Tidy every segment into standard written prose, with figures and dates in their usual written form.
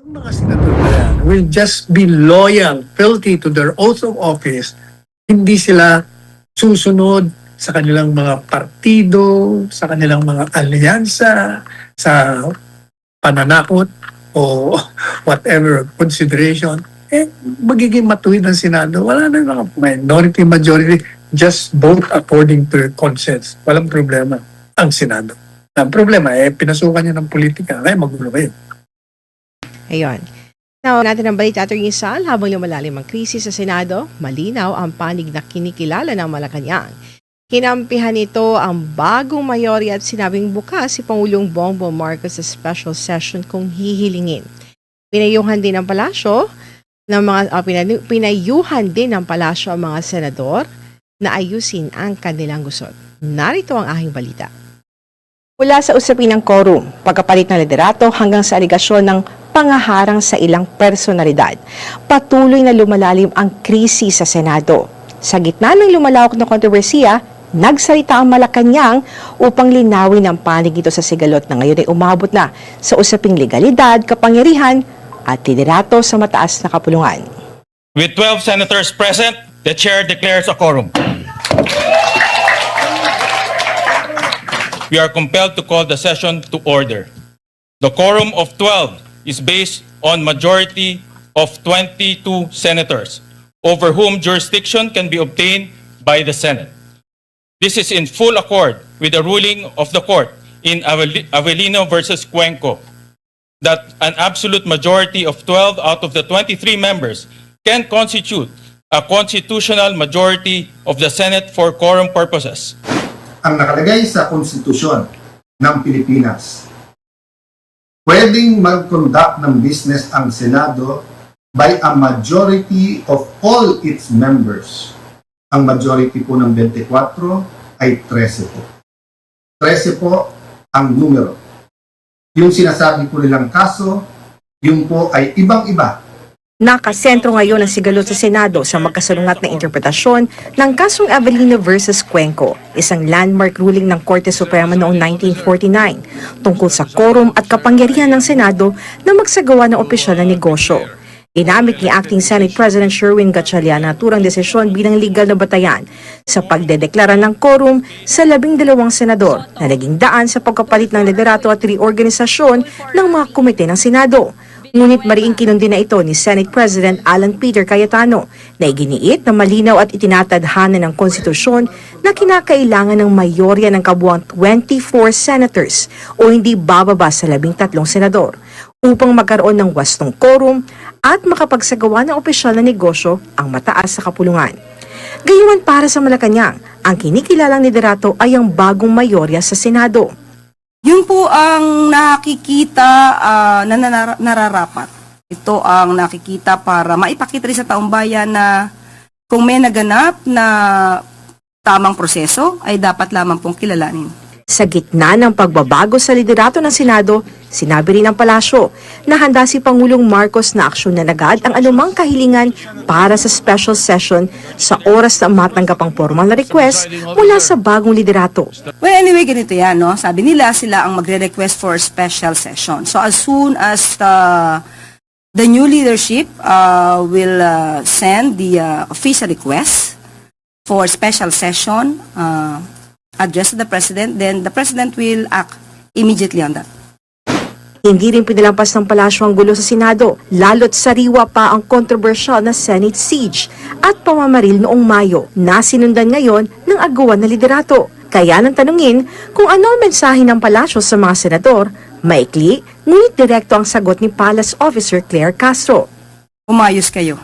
Mga senador na yan will just be loyal, fealty to their oath of office. Hindi sila susunod sa kanilang mga partido, sa kanilang mga alyansa, sa pananakot o whatever consideration. Magiging matuwid ang Senado. Wala na mga minority, majority. Just vote according to your conscience. Walang problema ang Senado. Ang problema, pinasukan niya ng politika. Kaya magulo kayo. Ayun. Now, natin ang balita Atty. Sal, habang lumalalim ang krisis sa Senado, malinaw ang panig na kinikilala ng Malacanang. Kinampihan nito ang bagong mayorya at sinabing bukas si Pangulong Bongbong Marcos sa special session kung hihilingin. Pinayuhan din ng palasyo ng palasyo ang mga senador na ayusin ang kanilang gusot. Narito ang aking balita. Mula sa usapin ng quorum, pagkapalit ng liderato hanggang sa aligasyon ng pangaharang sa ilang personalidad, patuloy na lumalalim ang krisis sa Senado. Sa gitna ng lumalawak na kontrobersiya, nagsalita ang Malacanang upang linawin ang panig ito sa sigalot na ngayon ay umabot na sa usaping legalidad, kapangyarihan at liderato sa mataas na kapulungan. With 12 senators present, the chair declares a quorum. We are compelled to call the session to order. The quorum of 12 is based on majority of 22 senators, over whom jurisdiction can be obtained by the Senate. This is in full accord with the ruling of the court in Avellino versus Cuenco, that an absolute majority of 12 out of the 23 members can constitute a constitutional majority of the Senate for quorum purposes. Ang nakalagay sa konstitusyon ng Pilipinas, pwedeng mag-conduct ng business ang Senado by a majority of all its members. Ang majority po ng 24 ay 13 po. 13 po ang numero. Yung sinasabi po nilang kaso, yung po ay ibang-iba. Nakasentro ngayon ang sigalot sa Senado sa magkasalungat na interpretasyon ng kasong Avellino versus Cuenco, isang landmark ruling ng Korte Suprema noong 1949 tungkol sa quorum at kapangyarihan ng Senado na magsagawa ng opisyal na negosyo. Ginamit ni Acting Senate President Sherwin Gatchalian ang naturang desisyon bilang legal na batayan sa pagdedeklara ng quorum sa 12 senador na naging daan sa pagkapalit ng liderato at reorganisasyon ng mga komite ng Senado. Ngunit mariing kinundi na ito ni Senate President Alan Peter Cayetano na iginiit na malinaw at itinatadhana ng konstitusyon na kinakailangan ng mayorya ng kabuuang 24 senators o hindi bababa sa 13 senador upang magkaroon ng wastong quorum at makapagsagawa ng opisyal na negosyo ang mataas sa kapulungan. Gayunman para sa Malacanang, ang kinikilalang liderato ay ang bagong mayorya sa Senado. Yun po ang nakikita na nararapat. Ito ang nakikita para maipakita rin sa taong bayan na kung may naganap na tamang proseso ay dapat lamang pong kilalanin. Sa gitna ng pagbabago sa liderato ng Senado, sinabi rin ng palasyo na handa si Pangulong Marcos na aksyonan agad ang anumang kahilingan para sa special session sa oras na matanggap ang formal na request mula sa bagong liderato. Well, anyway, ganito yan, no? Sabi nila, sila ang magre-request for special session. So as soon as the new leadership will send the official request for special session addressed to the President, then the President will act immediately on that. Hindi rin pinalampas ng palasyo ang gulo sa Senado, lalo't sariwa pa ang kontrobersyal na Senate siege at pamamaril noong Mayo na sinundan ngayon ng agawan na liderato. Kaya nang tanungin kung ano ang mensahe ng palasyo sa mga senador, maikli, ngunit direkto ang sagot ni Palace Officer Claire Castro. Umayos kayo.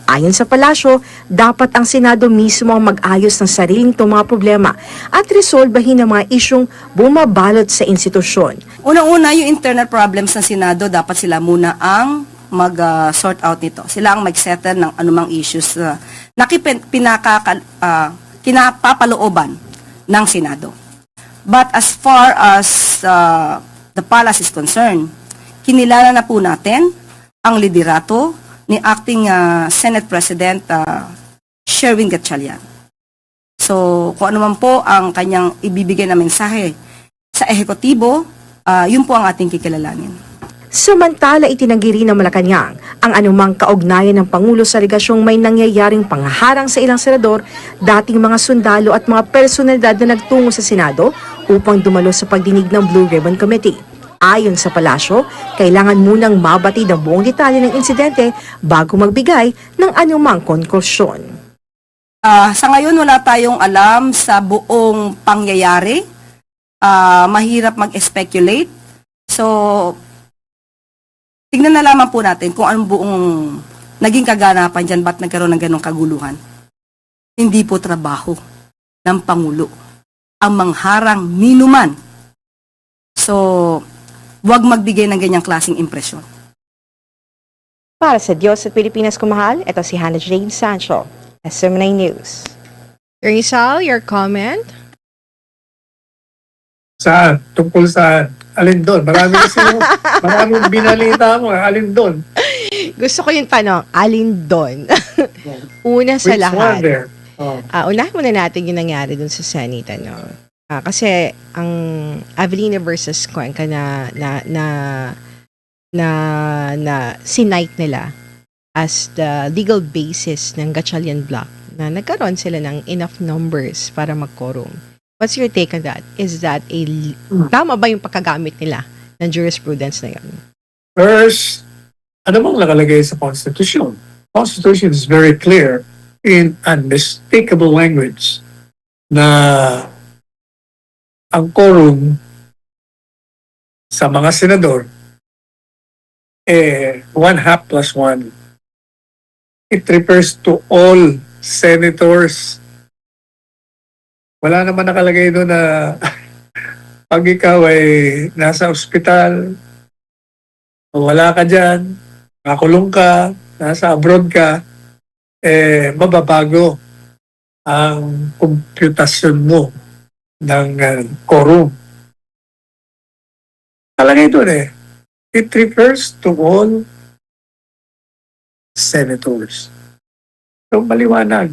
Ayon sa palasyo, dapat ang Senado mismo ang mag-ayos ng sariling mga problema at resolbahin ang mga isyong bumabalot sa institusyon. Unang-una, yung internal problems ng Senado, dapat sila muna ang mag-sort out nito. Sila ang mag-settle ng anumang issues na kinapapalooban ng Senado. But as far as the palace is concerned, kinilala na po natin ang liderato ni Acting Senate President Sherwin Gatchalian. So, kung ano man po ang kanyang ibibigay na mensahe sa ehekutibo, yun po ang ating kikilalanin. Samantala, itinanggi rin ng Malacanang ang anumang kaugnayan ng Pangulo sa aligasyong may nangyayaring panghaharang sa ilang senador, dating mga sundalo at mga personalidad na nagtungo sa Senado upang dumalo sa pagdinig ng Blue Ribbon Committee. Ayon sa palasyo, kailangan munang mabatid ang buong detalye ng insidente bago magbigay ng anumang konklusyon. Sa ngayon, wala tayong alam sa buong pangyayari. Mahirap mag-speculate. So, tignan na lamang po natin kung anong buong naging kaganapan dyan, ba't nagkaroon ng ganong kaguluhan. Hindi po trabaho ng Pangulo ang mangharang ninuman. So, huwag magbigay ng ganyang klaseng impresyon. Para sa Diyos at Pilipinas kumahal, ito si Hannah Jane Sancho, SM9 News. Rizal, your comment? Tungkol sa alin doon? Maraming binalita mo, alin doon? Gusto ko yung tanong, alin doon? Una sa Which one lahat. there? Oh. Unahin muna natin yung nangyari dun sa Senate, ano? Kasi ang Avelino versus Cuenca na sinight nila as the legal basis ng Gatchalian Block na nagkaroon sila ng enough numbers para mag-quorum. What's your take on that? Is that tama ba yung pagkagamit nila ng jurisprudence na yun? First, ano bang nakalagay sa Constitution? Constitution is very clear in unmistakable language na ang quorum sa mga senador 1/2 plus 1. It refers to all senators. Wala naman nakalagay doon na pag ikaw ay nasa ospital, wala ka dyan, nakulong ka, nasa abroad ka, mababago ang komputasyon mo ng quorum. Nakalagay doon it refers to all senators. So, maliwanag.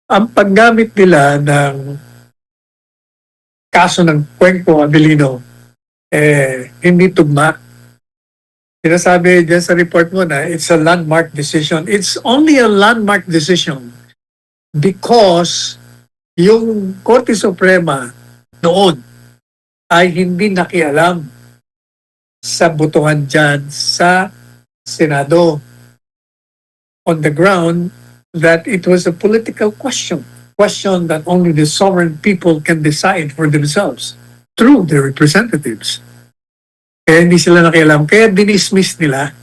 Ang paggamit nila ng kaso ng Cuenco Avelino, hindi tugma. Sinasabi dyan sa report mo na it's a landmark decision. It's only a landmark decision because yung Korte Suprema noon ay hindi nakialam sa botohan dyan sa Senado on the ground that it was a political question that only the sovereign people can decide for themselves through their representatives. Kaya hindi sila nakialam. Kaya dinismiss nila.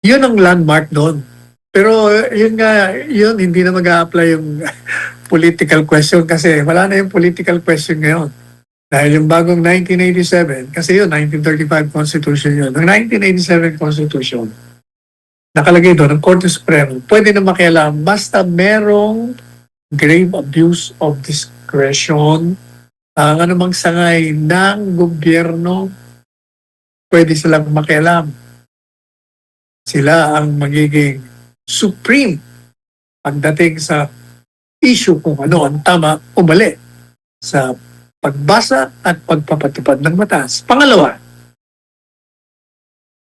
Yun ang landmark doon. Pero yun hindi na mag-a-apply yung political question kasi wala na yung political question ngayon. Dahil yung bagong 1987, kasi yun, 1935 Constitution yun. Ang 1987 Constitution, nakalagay doon, ang Korte Suprema, pwede na makialam basta merong grave abuse of discretion, ang anumang sangay ng gobyerno, pwede silang makialam. Sila ang magiging supreme pagdating sa issue kung ano ang tama o mali sa pagbasa at pagpapatupad ng batas. Pangalawa,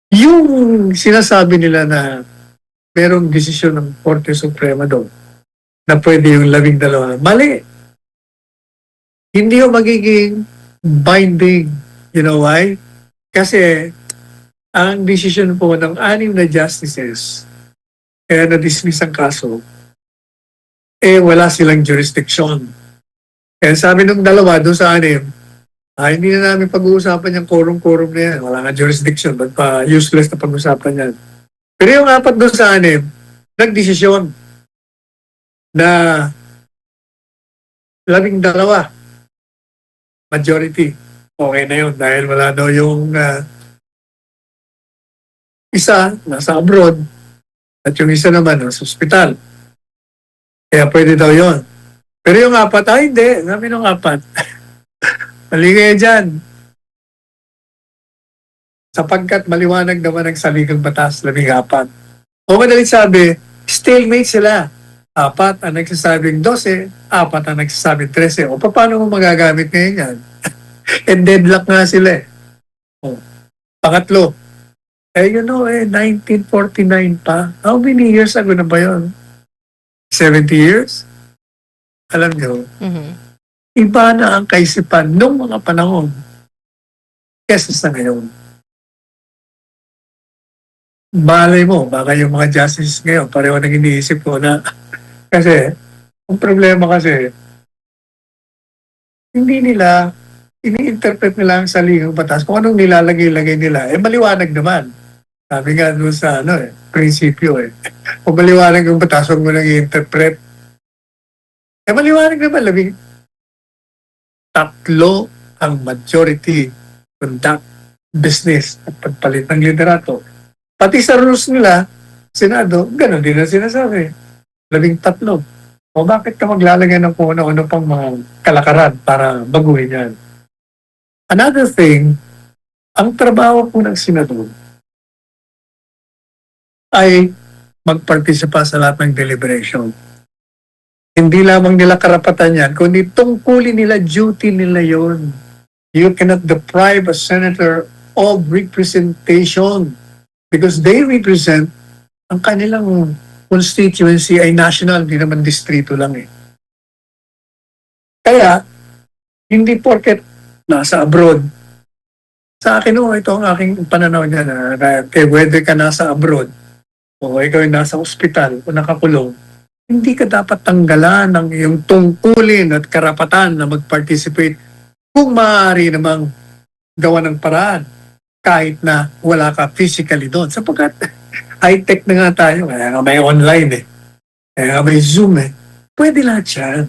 yung sinasabi nila na merong desisyon ng Korte Suprema doon na pwede yung 12, mali. Hindi yung magiging binding. You know why? Kasi ang desisyon po ng 6 na justices kaya na-dismiss ang kaso, wala silang jurisdiction. Kaya sabi ng 2 doon sa 6, hindi na namin pag-uusapan yung quorum na yan. Wala nga jurisdiction. Ba't pa useless na pag-uusapan yan? Pero yung 4 doon sa 6, nagdesisyon na 12 majority. Okay na yun dahil wala daw yung isa nasa abroad at yung isa naman nasa ospital. Kaya pwede daw yun. Pero yung 4, hindi. Sabi nung 4. Mali kayo dyan. Sapagkat maliwanag naman ang saligang batas, 14. O madalit sabi, stalemate sila. 4 ang nagsasabing 12, 4 ang nagsasabing 13. O paano mo magagamit ngayon yan? And deadlock nga sila Pangatlo, 1949 pa. How many years ago na ba yun? 70 years? Alam nyo, Mhm. iba na ang kaisipan nung mga panahon kesa sa ngayon. Malay mo, baka yung mga justices ngayon, pareho nang iniisip ko na kasi, ang problema kasi, hindi nila, ini-interpret nila ang saligang batas. Kung anong nilalagay-lagay nila, maliwanag naman. Sabi nga doon sa prinsipyo Kung maliwanag yung batas, huwag mo nang i-interpret. Maliwanag naman, tatlo ang majority conduct business at pagpalit ng liderato. Pati sa rules nila, Senado, gano'n din ang sinasabi. 13. O bakit ka maglalagay ng kung ano-ano pang mga kalakaran para baguhin yan? Another thing, ang trabaho po ng Senado ay magpartisipa sa lahat ng deliberation. Hindi lamang nila karapatan yan, kundi tungkulin nila, duty nila yon. You cannot deprive a senator of representation because they represent ang kanilang constituency ay national, hindi naman distrito lang Kaya, hindi porket nasa abroad. Sa akin ito ang aking pananaw niya na whether ka nasa abroad o ikaw ay nasa ospital o nakakulong, hindi ka dapat tanggalan ng iyong tungkulin at karapatan na mag-participate kung maaari namang gawa ng paraan kahit na wala ka physically doon. Sapagkat high-tech na nga tayo, kaya nga may online kaya nga may Zoom Pwede lahat yan.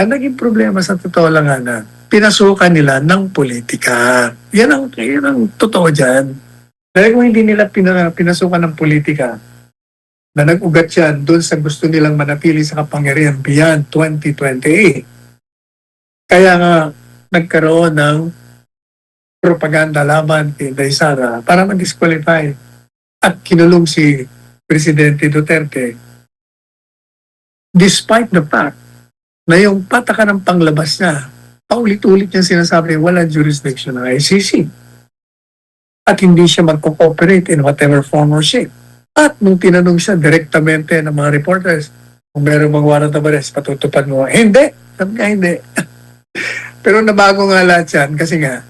Ang naging problema sa totoo lang na pinasukan nila ng politika. Yan ang totoo dyan. Dahil kung hindi nila pinasukan ng politika, na nag-ugat yan doon sa gusto nilang manatili sa kapangyarihan beyond 2028. Kaya nga nagkaroon ng propaganda laban kay Inday Sara para mag-disqualify at kinulong si Presidente Duterte despite the fact na yung patakaran ng panglabas niya paulit-ulit niyang sinasabi wala jurisdiction ng ICC at hindi siya mag-cooperate in whatever form or shape. At nung tinanong siya direktamente ng mga reporters kung meron bang warrant of arrest, patutupad mo. Hindi. Sabi nga hindi. Pero nabago nga lahat yan kasi nga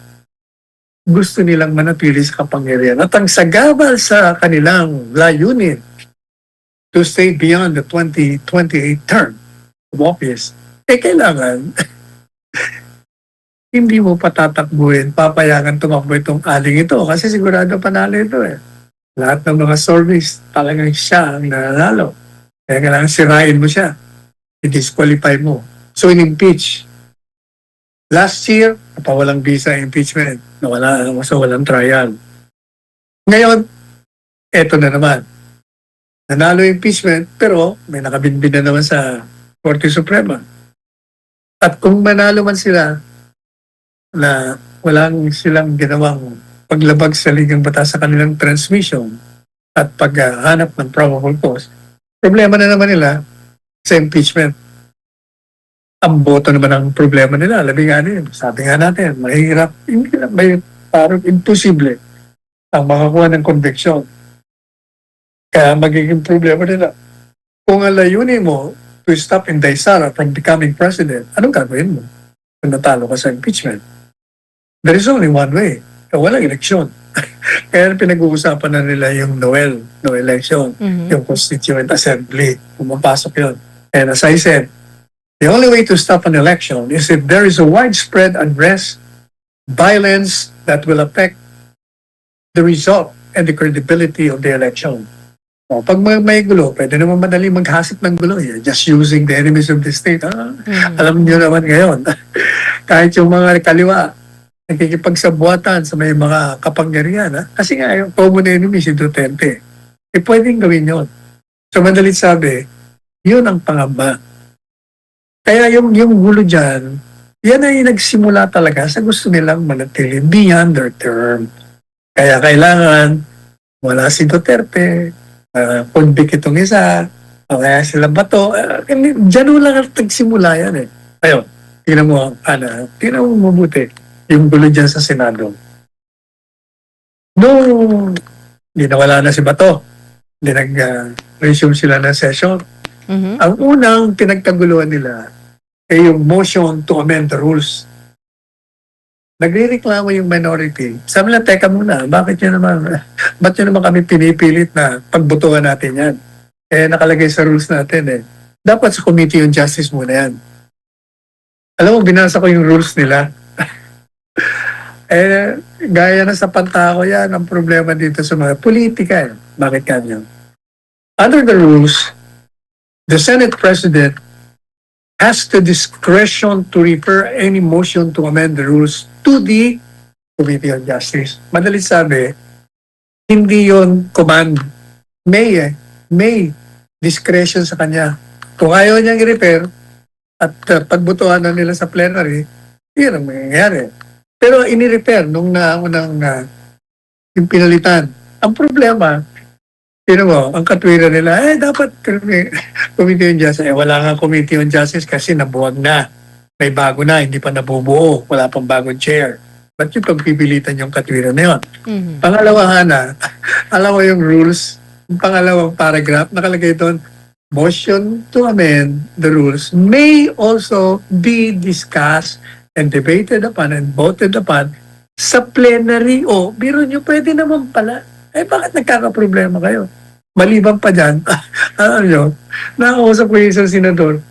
gusto nilang manatili sa kapangyarihan. At ang sagabal sa kanilang layunin to stay beyond the 2028 term of office, kailangan hindi mo patatakbuhin, papayagan tumakbo itong aling ito kasi sigurado panalo ito Lahat ng mga surveys, talagang siya ang nanalo. Kaya kailangan sirain mo siya. I-disqualify mo. So, in-impeach. Last year, napawalang visa impeachment. Walang trial. Ngayon, eto na naman. Nanalo impeachment, pero may nakabinbin na naman sa Korte Suprema. At kung manalo man sila, na walang silang ginawang paglabag sa ligang batas sa kanilang transmission at paghanap ng probable cause, problema na naman nila sa impeachment. Ang boto naman ang problema nila. Sabi nga natin, mahirap, hindi lang, parang imposible ang makakuha ng conviction. Kaya magiging problema nila. Kung ang layunin mo to stop Inday Sara from becoming president, anong gagawin mo kung natalo ka sa impeachment? There is only one way. Walang eleksyon. Kaya pinag-uusapan na nila yung no election, yung Constituent Assembly, pumapasok yun. And as I said, the only way to stop an election is if there is a widespread unrest, violence that will affect the result and the credibility of the election. Pag may gulo, pwede naman madali maghasip ng gulo. Just using the enemies of the state. Alam niyo naman ngayon, kahit yung mga kaliwa, nakikipagsabuatan sa may mga kapangyarihan. Kasi nga, yung common enemy si Duterte. Pwedeng gawin yun. So, madalit sabi, yun ang pangamba. Kaya yung gulo dyan, yan ay nagsimula talaga sa gusto nilang manatili beyond their term. Kaya kailangan wala si Duterte, convict itong isa, o kaya sila bato. Diyan lang nagsimula yan Ayun, tingnan mo mabuti yung gulo dyan sa Senado. Nung wala na si Bato, hindi nag-resume sila ng session. Mhm. Ang unang pinagkaguluhan nila ay yung motion to amend the rules. Nagrereklamo yung minority. Sabi nila, teka muna, ba't nyo naman kami pinipilit na pagbotohan natin yan? Nakalagay sa rules natin eh. Dapat sa Committee on Justice muna yan. Alam mo, binasa ko yung rules nila. Gaya na sa pantako yan, ang problema dito sa mga politika. Bakit kanyo? Under the rules, the Senate President has the discretion to refer any motion to amend the rules to the Committee on Justice. Madalit sabi, hindi yon command. May discretion sa kanya. Kung ayaw niyang i-refer at pagbutuhan na nila sa plenary, yun ang mangyayari. Pero ini-refer nung naunang yung pinalitan. Ang problema, ang katwiran nila, dapat Committee on Justice. Wala nga Committee on Justice kasi nabuwag na. May bago na, hindi pa nabubuo. Wala pang bagong chair. Ba't yung pagpipilitan yung katwiran na yun? Mhm. Pangalawa, Hana, alam mo yung rules, yung pangalawang paragraph, nakalagay doon, motion to amend the rules may also be discussed and debated upon and voted upon sa plenary. Biro nyo, pwede naman pala. Bakit nagkakaproblema kayo? Maliban pa dyan, alam nyo, nakausap ko yung isang senador.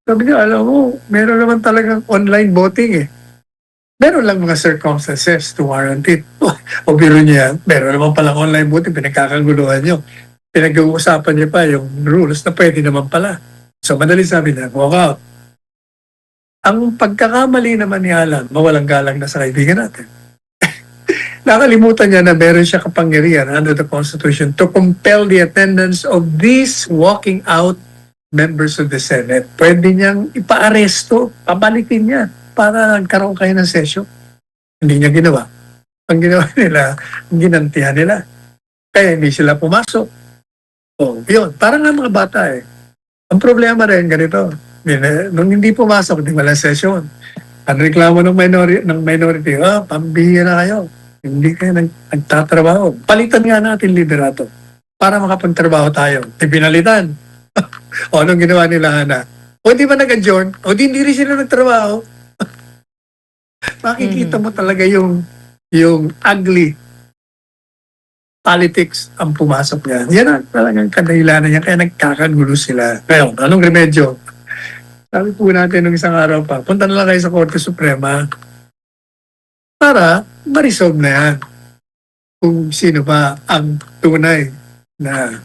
Sabi niya, alam mo, meron naman talagang online voting eh. Meron lang mga circumstances to warrant it. O biro niya, meron naman palang online voting, pinagkakaguluhan nyo. Pinag-uusapan niya pa yung rules na pwede naman pala. So, madali sabi na, walk out. Ang pagkakamali naman ni Alan, mawalang galang na sa kaibigan natin. Nakalimutan niya na meron siya kapangyarihan under the Constitution to compel the attendance of these walking out members of the Senate. Pwede niyang ipa-aresto, pabalikin niya para nagkaroon kayo ng session. Hindi niya ginawa. Ang ginawa nila, ginantihan nila. Kaya hindi sila pumasok. Yun. Parang nga mga bata eh. Ang problema rin ganito. Nung hindi pumasok, di walang session. Ang reklamo ng minority, pambihira na kayo. Hindi kayo nagtatrabaho. Palitan nga natin liderato para makapagtrabaho tayo. Pinalitan. Anong ginawa nila, Hana? Di ba nag-adjourn? Hindi rin sila nagtrabaho. Makikita mo talaga yung ugly politics ang pumasok niya. Yan ang talagang kadahilanan niya. Kaya nagkakagulo sila. Ngayon, anong remedyo? Sabi po natin nung isang araw pa, punta na lang kayo sa Korte Suprema para ma-resolve na yan kung sino ba ang tunay na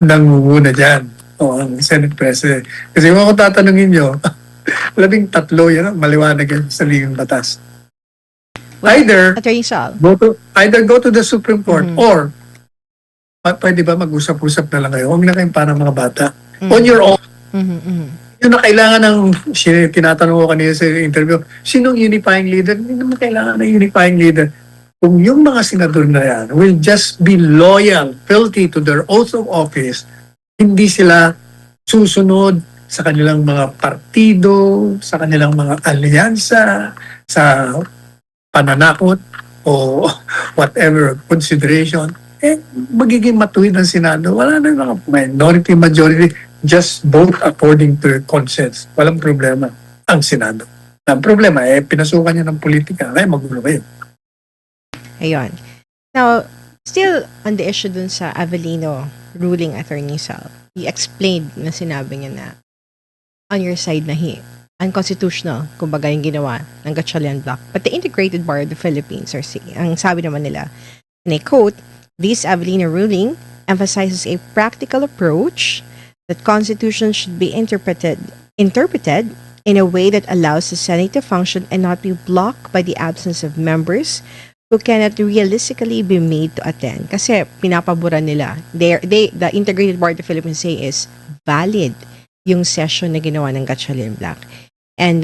nangunguna dyan o ang Senate President. Kasi kung ako tatanungin nyo, 13 yan, maliwanag yan sa ligang batas. Either Attorney Sal. go to the Supreme Court or pwede ba mag-usap-usap na lang kayo? Huwag na kayong parang mga bata. On your own. Yun na kailangan ng, tinatanong ko kanina sa interview, sinong unifying leader? Hindi naman kailangan ng unifying leader. Kung yung mga senador na yan will just be loyal, fealty to their oath of office, hindi sila susunod sa kanilang mga partido, sa kanilang mga alyansa, sa pananakot o whatever consideration, magiging matuwid ang Senado. Wala na mga minority, majority, just vote according to consent. Walang problema ang Senado. Ang problema, pinasukan niya ng politika, kaya magulo kayo. Ayun. Now, still on the issue dun sa Avellino ruling, Attorney Sal, he explained na sinabi niya na on your side na unconstitutional, kumbaga yung ginawa ng Gatchalian Block. But the Integrated Bar of the Philippines, ang sabi naman nila, and I quote, "This Avellino ruling emphasizes a practical approach that Constitution should be interpreted in a way that allows the Senate to function and not be blocked by the absence of members who cannot realistically be made to attend." Kasi pinapaboran nila. The Integrated Bar of the Philippines say is valid yung session na ginawa ng Gatchalian Block. And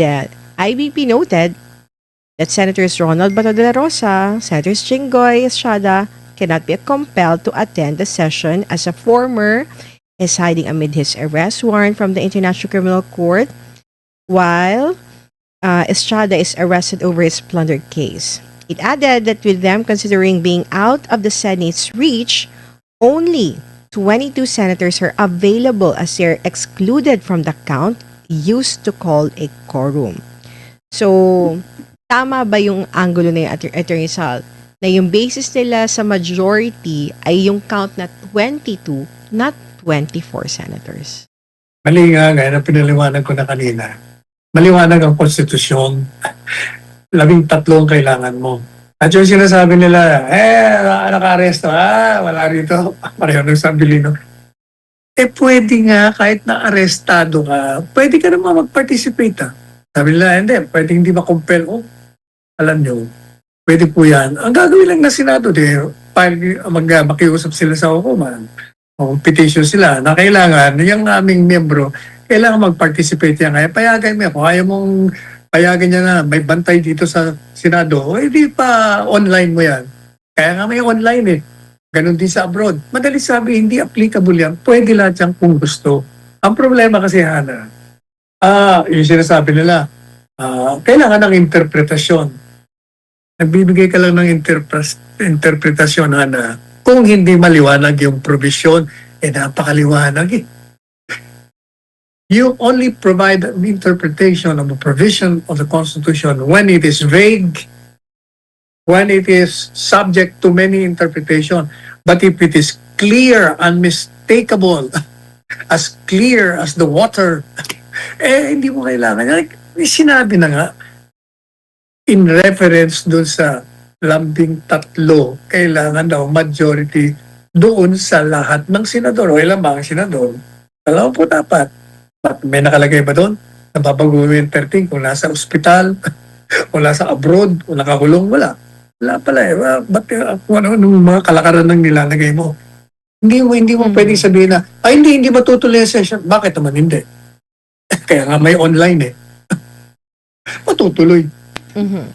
IBP noted that Senators Ronald Bato de la Rosa, Senators Jinggoy Estrada cannot be compelled to attend the session as a former is hiding amid his arrest warrant from the International Criminal Court while Estrada is arrested over his plundered case. It added that with them considering being out of the Senate's reach, only 22 senators are available as they're excluded from the count used to call a quorum. So, tama ba yung angulo na yung Attorney Sal? Na yung basis nila sa majority ay yung count na 22, not 24 senators. Mali nga, gaya na pinaliwanag ko na kanina. Maliwanag ang konstitusyon. 13 ang kailangan mo. At yung sinasabi nila, naka-aresto, wala rito. Pareho ng Sabilino. Pwede nga, kahit na-arestado ka, pwede ka naman mag-participate. Sabi nila, pwede hindi ma-compel. Alam nyo, pwede po yan. Ang gagawin lang na Senado, makiusap sila sa hukuman. O petition sila na kailangan, yung aming miyembro, kailangan mag-participate yan. Kaya payagan mo, kung ayaw mong payagan niya na may bantay dito sa Senado, hindi pa online mo yan. Kaya nga may online Ganon din sa abroad. Madali sabi, hindi applicable yan. Pwede lahat yan kung gusto. Ang problema kasi, Hana, yung sinasabi nila, kailangan ng interpretasyon. Nagbibigay ka lang ng interpretasyon, Hana. Kung hindi maliwanag yung provision, napakaliwanag You only provide an interpretation of a provision of the Constitution when it is vague, when it is subject to many interpretation. But if it is clear, unmistakable, as clear as the water, hindi mo kailangan. Sinabi na nga, in reference dun sa lambing 3, kailangan daw majority doon sa lahat ng senador. O ilan ba ang senador? 24. May nakalagay ba doon? Nababaguhin 13 kung nasa ospital, o nasa abroad, o nakakulong, wala. Wala pala Ba't kung ano mga kalakaran ng nilalagay mo? Hindi mo pwedeng sabihin na, hindi matutuloy ang session. Bakit naman hindi? Kaya nga may online matutuloy. Mhm.